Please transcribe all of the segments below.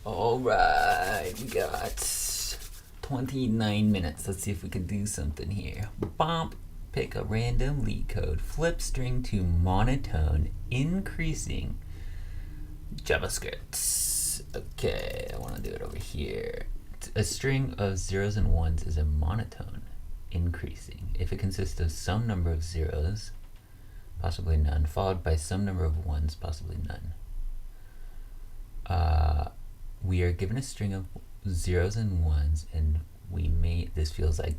All right, we got 29 minutes. Let's see if we can do something here. Bomp. Pick a random Leetcode. Flip string to monotone, increasing JavaScript. Okay, I want to do it over here. A string of zeros and ones is a monotone, increasing. If it consists of some number of zeros, possibly none, followed by some number of ones, possibly none. We are given a string of zeros and ones, and this feels like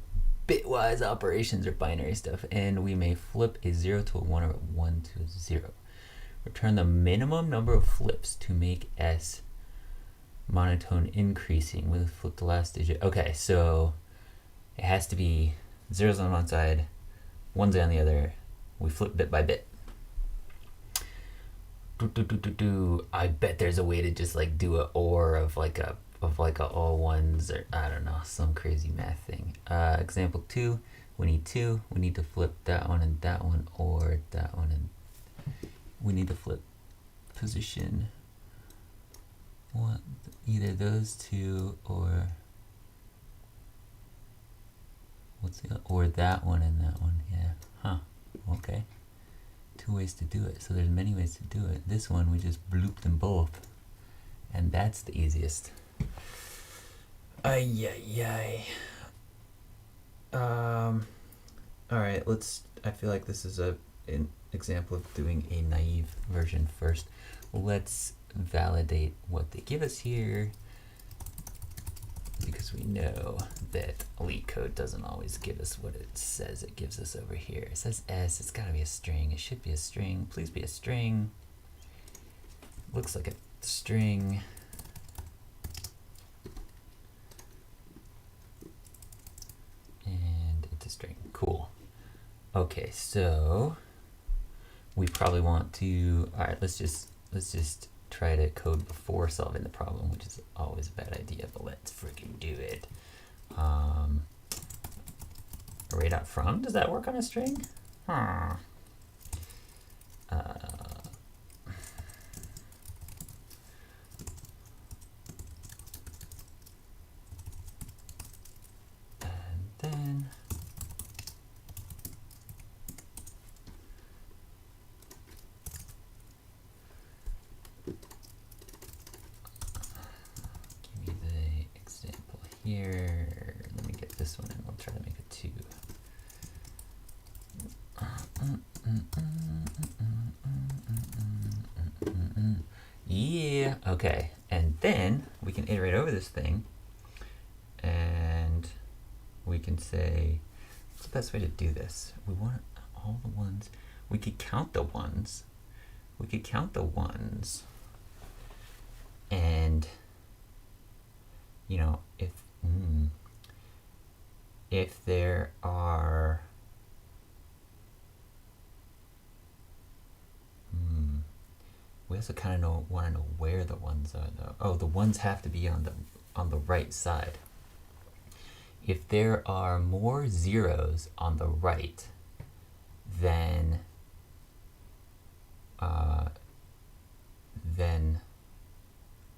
bitwise operations or binary stuff, and we may flip a 0 to a 1 or a 1 to a 0. Return the minimum number of flips to make S monotone increasing. We'll flip the last digit. Okay, so it has to be zeros on one side, ones on the other. We flip bit by bit. I bet there's a way to just like do a OR of like a all ones, or I don't know, some crazy math thing. Example 2, we need 2. We need to flip that one and that one, or that one, and we need to flip position one, either those two, or or that one and that one. Yeah. Huh. Okay. 2 ways to do it. So there's many ways to do it. This one we just bloop them both, and that's the easiest. Ay. All right. I feel like this is an example of doing a naive version first. Let's validate what they give us here, because we know that Leetcode doesn't always give us what it says it gives us over here. It says S, it's gotta be a string. It should be a string. Please be a string. Looks like a string. And it's a string. Cool. Okay, so we probably want to, all right, let's just try to code before solving the problem, which is always a bad idea, but let's freaking do it. Array.from, does that work on a string? Huh. And then here, let me get this one and we'll try to make a 2. Yeah, okay. And then we can iterate over this thing, and we can say, what's the best way to do this? We want all the ones. We could count the ones. And, you know, if there are we also kind of want to know where the ones are, though. Oh, the ones have to be on the right side. If there are more zeros on the right than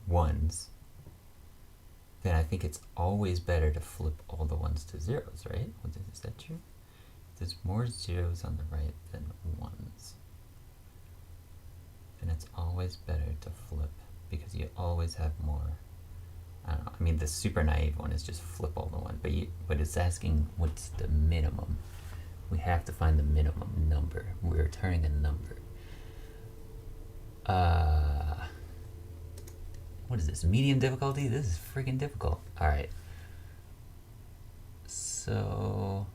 ones, then I think it's always better to flip all the ones to zeros, right? Is that true? If there's more zeros on the right than ones, then it's always better to flip, because you always have more. I don't know. I mean, the super naive one is just flip all the ones, but it's asking what's the minimum. We have to find the minimum number. We're returning a number. What is this? Medium difficulty? This is freaking difficult. All right. So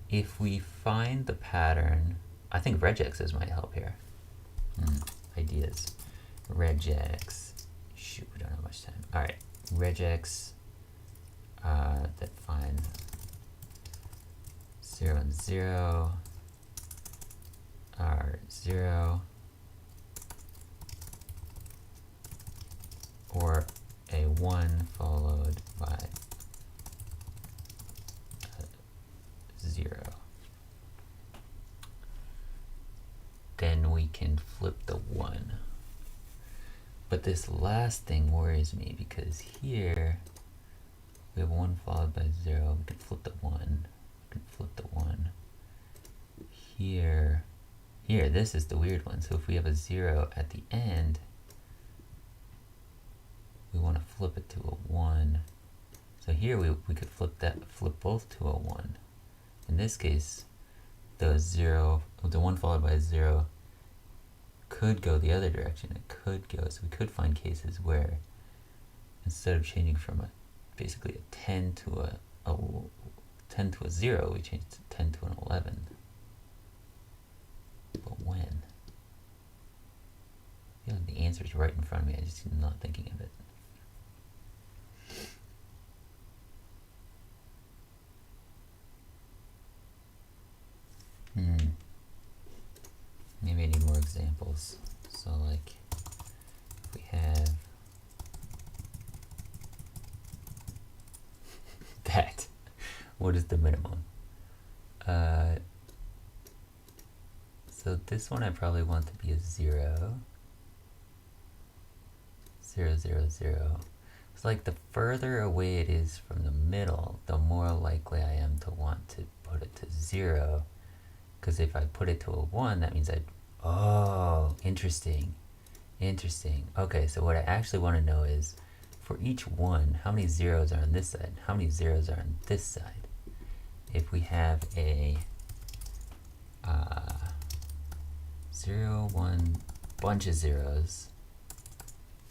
if we find the pattern, I think regexes might help here. Ideas. Regex. Shoot, we don't have much time. All right. Regex that find 0 and 0 are 0, or a 1 followed by 0. Then we can flip the 1. But this last thing worries me because here we have 1 followed by 0. We can flip the 1. We can flip the 1. Here, this is the weird one. So if we have a 0 at the end, we want to flip it to a 1. So here we could flip both to a 1. In this case, the 1 followed by a 0 could go the other direction. It could go, so we could find cases where instead of changing from basically a 10 to a 0, we change 10 to an 11. But when? I feel like the answer is right in front of me. I just am not thinking of it. Maybe I need more examples. So like, if we have that, what is the minimum? So this one I probably want to be a 0. 0, 0, 0. It's like the further away it is from the middle, the more likely I am to want to put it to 0. Because if I put it to a 1, that means oh, interesting. Interesting. Okay, so what I actually want to know is, for each 1, how many zeros are on this side? How many zeros are on this side? If we have a 0, 1, bunch of zeros,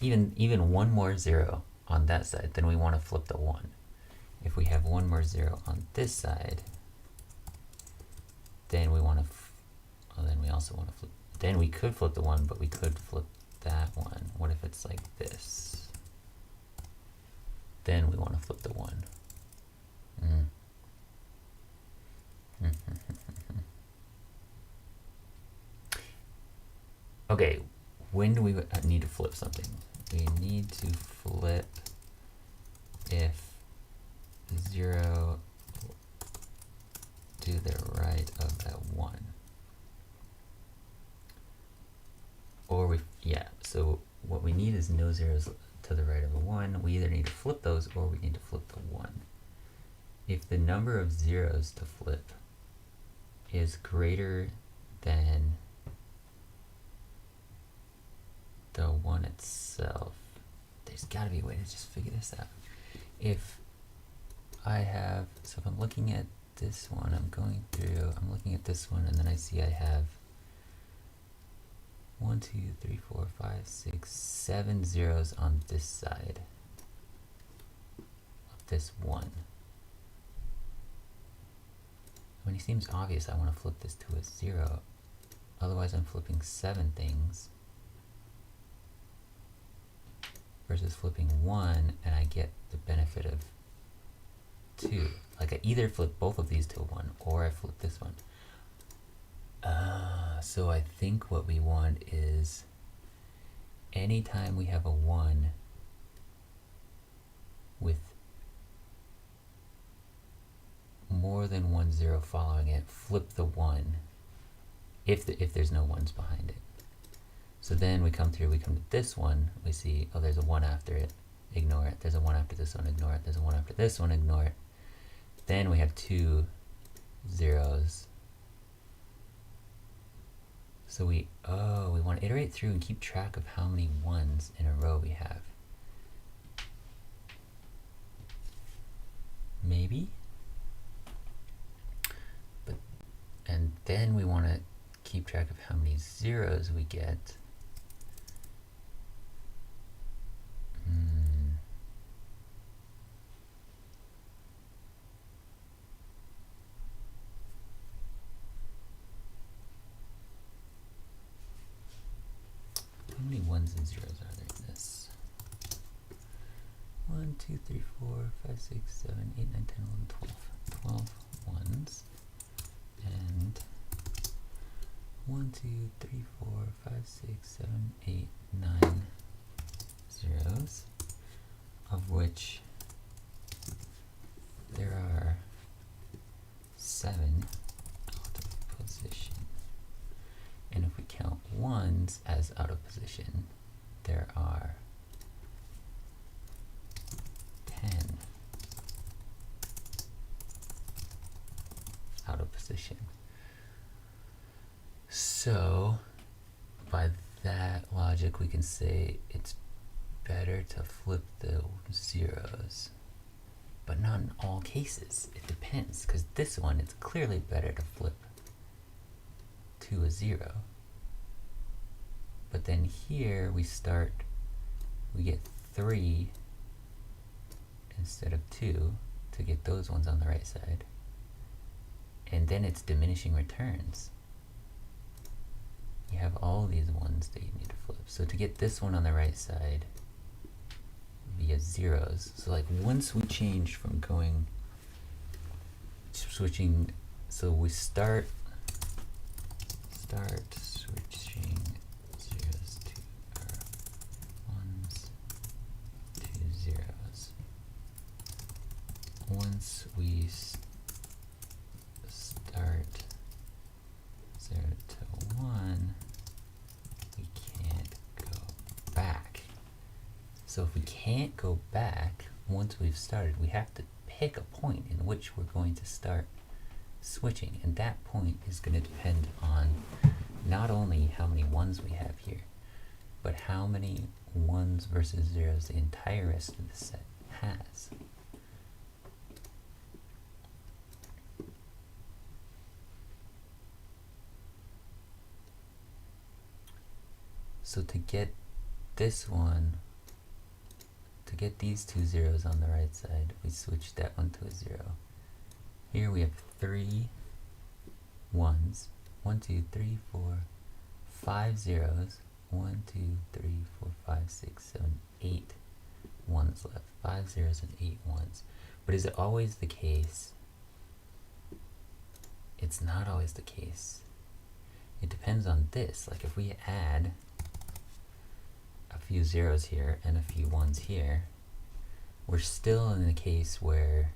even one more 0 on that side, then we want to flip the 1. If we have one more 0 on this side, then we want to, then we also want to flip, then we could flip the 1, but we could flip that one. What if it's like this? Then we want to flip the 1. Okay, when do we need to flip something? We need to flip if 0 to the right of that 1. Or so what we need is no zeros to the right of a 1. We either need to flip those or we need to flip the 1. If the number of zeros to flip is greater than the 1 itself, there's got to be a way to just figure this out. If I'm looking at this one, I'm looking at this one, and then I see I have 1, 2, 3, 4, 5, 6, 7 zeros on this side of this 1. When it seems obvious I want to flip this to a 0, otherwise I'm flipping 7 things versus flipping 1 and I get the benefit of 2. Like I either flip both of these to a 1 or I flip this one. So I think what we want is anytime we have a 1 with more than 1 0 following it, flip the 1 if there's no 1s behind it. So then we come to this one, we see, oh, there's a 1 after it, ignore it. There's a 1 after this one, ignore it. There's a 1 after this one, ignore it. Then we have 2 zeros. So we want to iterate through and keep track of how many 1s in a row we have. Maybe? And then we want to keep track of how many zeros we get. How many 1s and zeros are there in this? 1, 2, 3, 4, 5, 6, 7, 8, 9, 10, 11, 12. 12 1s. And 1, 2, 3, 4, 5, 6, 7, 8, 9 zeros, of which there are 7 out of position. And if we count 1s as out of position, there are So by that logic, we can say it's better to flip the zeros, but not in all cases. It depends, because this one, it's clearly better to flip to a 0. But then here we get 3 instead of 2 to get those ones on the right side. And then it's diminishing returns. You have all these ones that you need to flip. So to get this one on the right side via zeros, so like once we change from switching, so we start switching zeros to ones to zeros. Once we start 0 to 1, we can't go back. So if we can't go back once we've started, we have to pick a point in which we're going to start switching, and that point is going to depend on not only how many ones we have here, but how many ones versus zeros the entire rest of the set has. So to get this one, to get these two zeros on the right side, we switch that one to a 0. Here we have 3 ones. 1, 2, 3, 4, 5 zeros. 1, 2, 3, 4, 5, 6, 7, 8 ones left. 5 zeros and 8 ones. But is it always the case? It's not always the case. It depends on this. Like if we add a few zeros here and a few ones here, we're still in a case where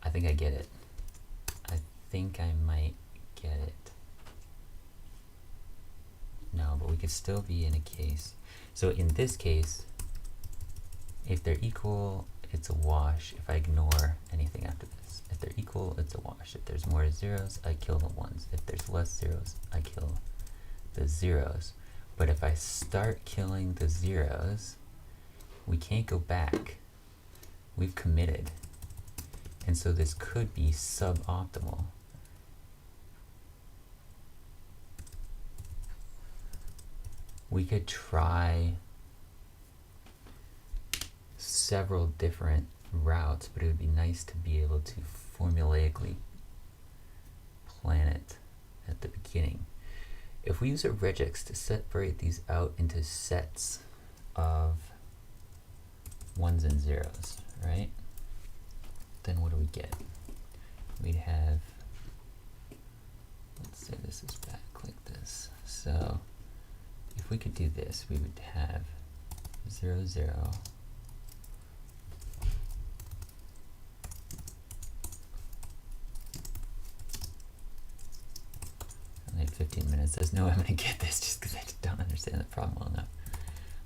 I think I get it. I think I might get it. No, but we could still be in a case. So in this case, if they're equal, it's a wash if I ignore anything after this. If they're equal, it's a wash. If there's more zeros, I kill the ones. If there's less zeros, I kill the zeros. But if I start killing the zeros, we can't go back. We've committed. And so this could be suboptimal. We could try several different routes, but it would be nice to be able to formulaically plan it at the beginning. If we use a regex to separate these out into sets of ones and zeros, right? Then what do we get? We'd have, let's say this is back like this. So if we could do this, we would have 0, 0, only 15 minutes. There's no way I'm going to get this just because I don't understand the problem well enough.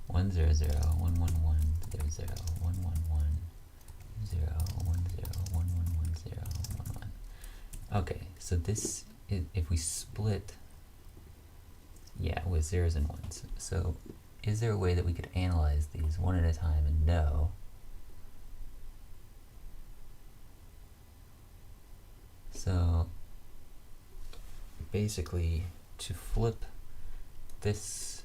1, 0, 0, 1, 1, 1, 0, 0, 1, 1, 1, 0, 1, 0, 1, 1, 1, 0, 1, 1. Okay, so this is, if we split, yeah, with zeros and ones. So is there a way that we could analyze these one at a time and know? So basically to flip this,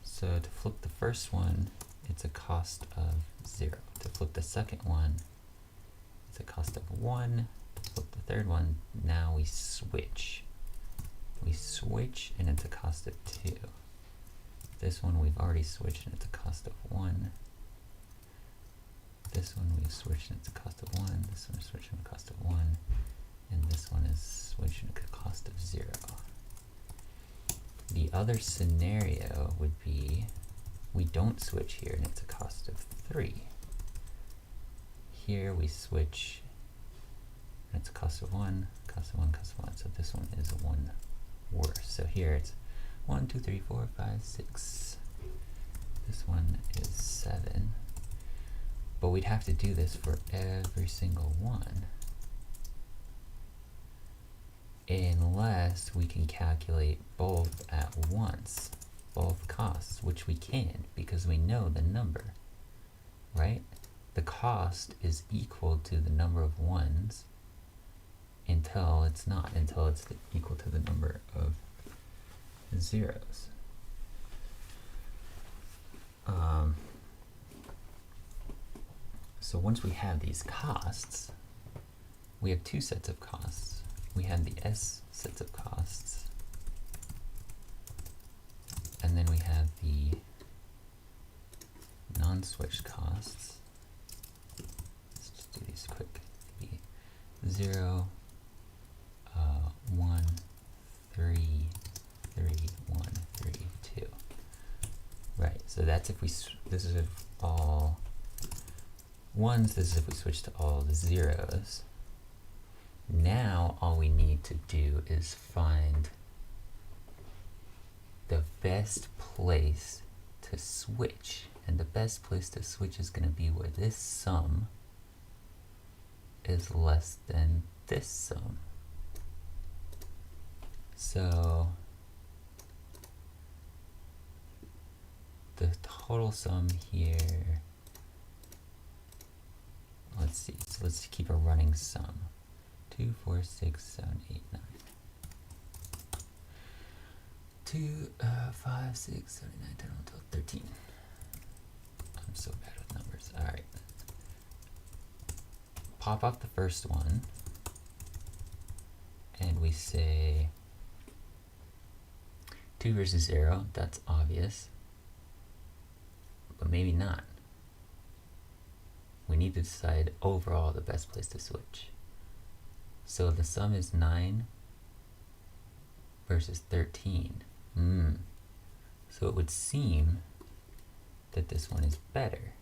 so to flip the first one, it's a cost of 0. To flip the second one, it's a cost of 1. To flip the third one, now we switch. We switch and it's a cost of 2. This one we've already switched and it's a cost of 1. This one we've switched and it's a cost of 1. This one is switched and a cost of 1. And this one is switched and a cost of 0. The other scenario would be we don't switch here and it's a cost of 3. Here we switch and it's a cost of 1, cost of 1, cost of 1. So this one is 1 worse. So here it's 1, 2, 3, 4, 5, 6. This one is 7. But we'd have to do this for every single one. unless we can calculate both at once, both costs, which we can because we know the number, right? The cost is equal to the number of ones until it's not, until it's equal to the number of zeros. So once we have these costs, we have two sets of costs. We have the S sets of costs, and then we have the non-switch costs. Let's just do these quick. 0, 1, 3, 3, 1, 3, 2. Right, so that's if we, this is if all ones, this is if we switch to all the zeros. Now all we need to do is find the best place to switch. And the best place to switch is going to be where this sum is less than this sum. So the total sum here, let's see, so let's keep a running sum. 2, 4, 6, 7, 8, 9. 2, 5, 6, 7, 8, 9, 10, 11, 12, 13. I'm so bad with numbers. All right. Pop off the first one, and we say 2 versus 0. That's obvious, but maybe not. We need to decide overall the best place to switch. So the sum is 9 versus 13. So it would seem that this one is better.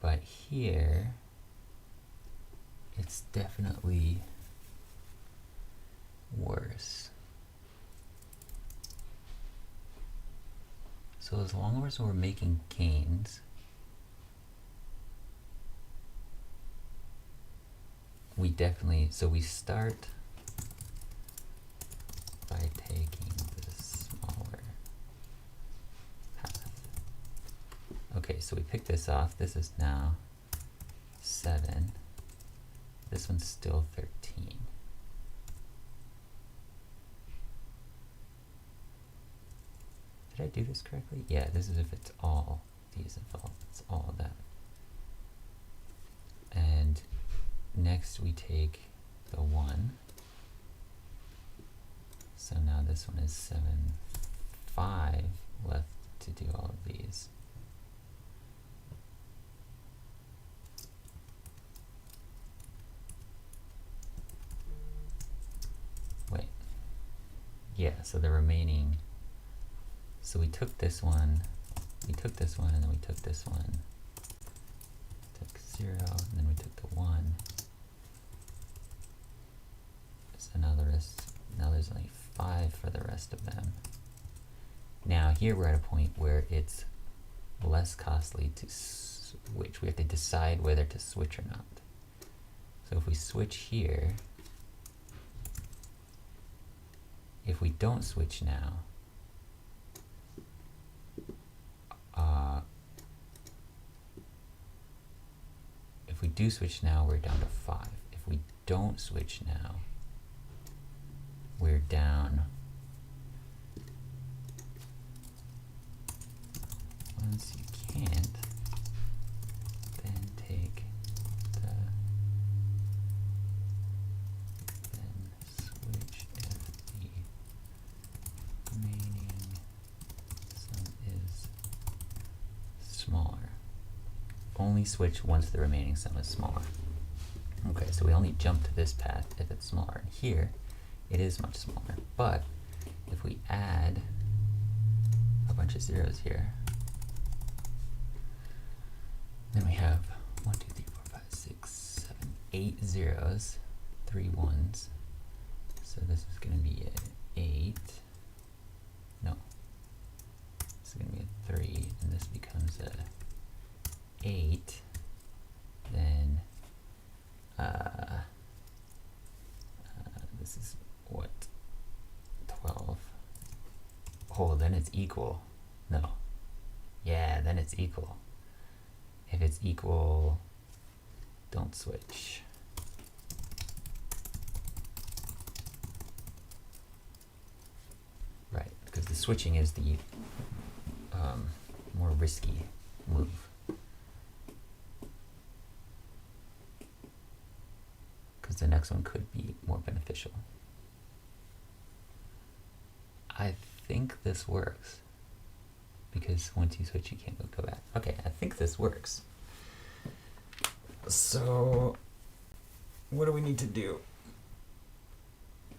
But here, it's definitely worse. So as long as we're making gains, we definitely, so we start by taking the smaller path. Okay, so we pick this off. This is now 7. This one's still 13. Did I do this correctly? Yeah, this is if it's all these involved. It's all of that. And next we take the 1. So now this one is 7, 5 left to do all of these. Wait. Yeah, so the remaining, so we took this one, and then we took this one. Took 0, and then we took the 1. So now the rest, now there's only 5 for the rest of them. Now here we're at a point where it's less costly to switch. We have to decide whether to switch or not. So if we switch here, if we don't switch now, if we do switch now, we're down to 5. If we don't switch now, we're down. Once you can't, then take the, then switch if the remaining sum is smaller. Only switch once the remaining sum is smaller. Okay, so we only jump to this path if it's smaller. And here, it is much smaller, but if we add a bunch of zeros here, then we have 1, 2, 3, 4, 5, 6, 7, 8 zeros, 3 ones. So this is going to be an 8. No, this is going to be a 3, and this becomes a 8. Then Oh, then it's equal. No. Yeah, then it's equal. If it's equal, don't switch. Right, because the switching is the more risky move. Because the next one could be more beneficial. I think this works. Because once you switch, you can't go back. Okay, I think this works. So, what do we need to do?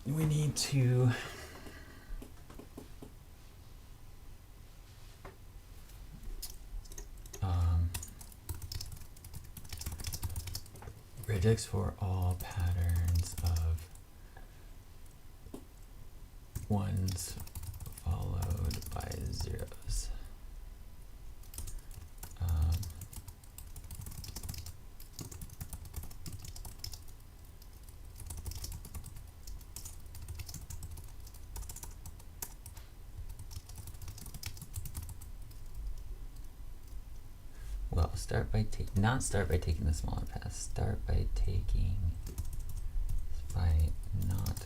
We need to regex for all patterns of ones followed by zeros. Well, not start by taking the smaller path. Start by not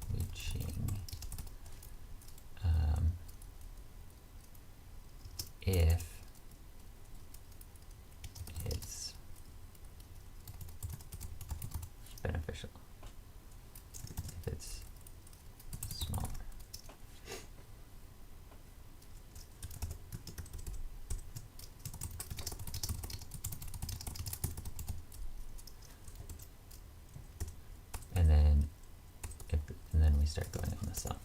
switching. If it's beneficial. If it's smaller. And then we start going on the sum.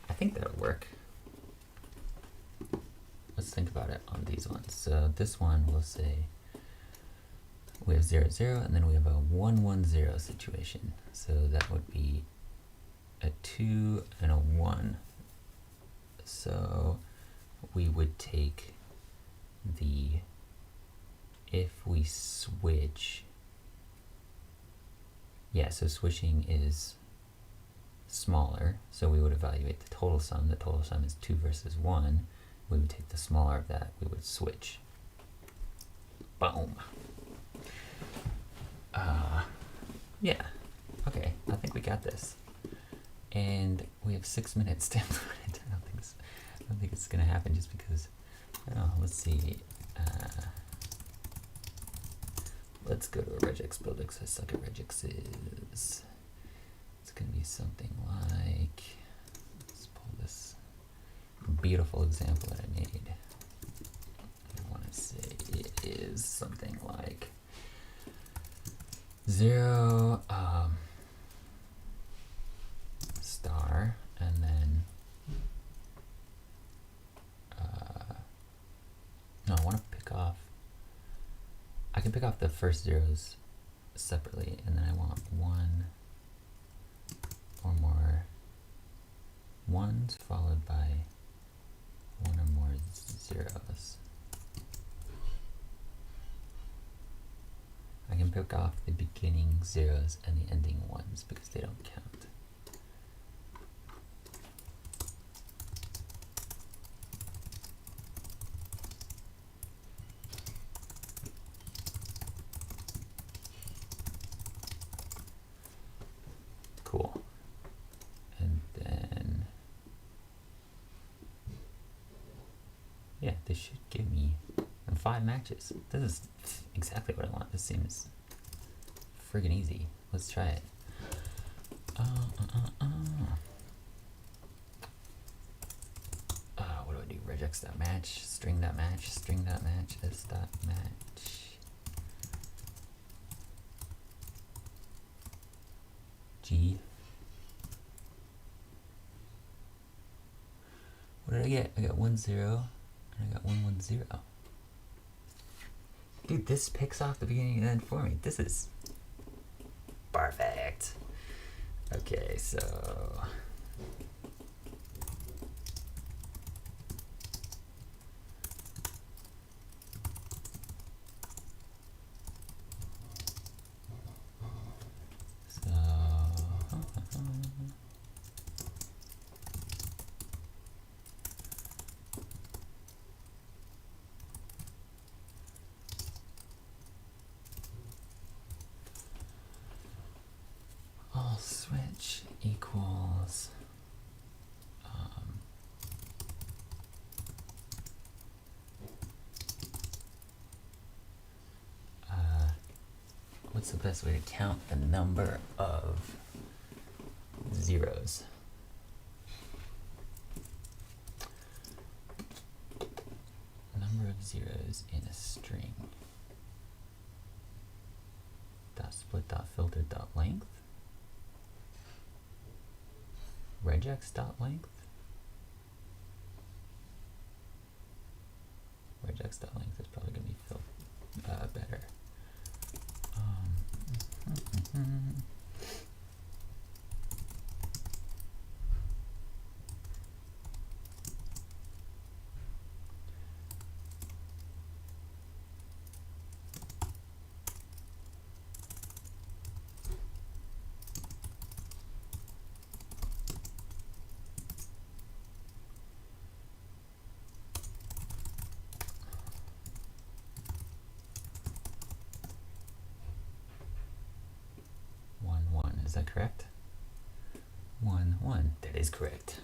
I think that'll work. Let's think about it on these ones. So this one we'll say we have 0, 0, and then we have a 1, 1, 0 situation. So that would be a 2 and a 1. So we would take if we switch, yeah, so switching is smaller, so we would evaluate the total sum. The total sum is 2 versus 1. We would take the smaller of that, we would switch. Boom. Yeah, okay, I think we got this. And we have 6 minutes to implement it. I don't think it's gonna happen just because, let's see. Let's go to a regex builder because I suck at regexes. It's gonna be something like, let's pull this beautiful example that I made. I want to say it is something like 0 star, and then no, I want to pick off, I can pick off the first zeros separately, and then I want 1 or more ones followed by 1 or more zeros. I can pick off the beginning zeros and the ending ones because they don't count. Cool. And then, yeah, this should give me 5 matches. This is exactly what I want. This seems friggin' easy. Let's try it. What do I do? Regex.match, string.match, string.match, s.match. G. What did I get? I got 1, 0, and I got 1, 1, 0. Dude, this picks off the beginning and end for me. This is perfect. Okay, so What's the best way to count the number of zeros? Number of zeros in a string. Dot split dot filter dot length. Regex dot length. Regex dot length is probably going to be better. Is that correct? 1, 1. That is correct.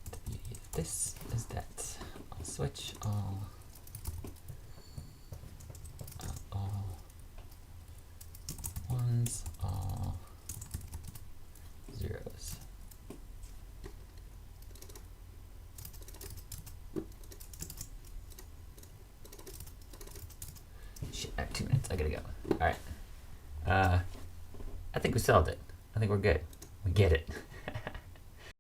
The beauty of this is that I'll switch all ones, all zeros. Shit, I have 2 minutes. I gotta go. All right. I think we solved it. I think we're good. We get it.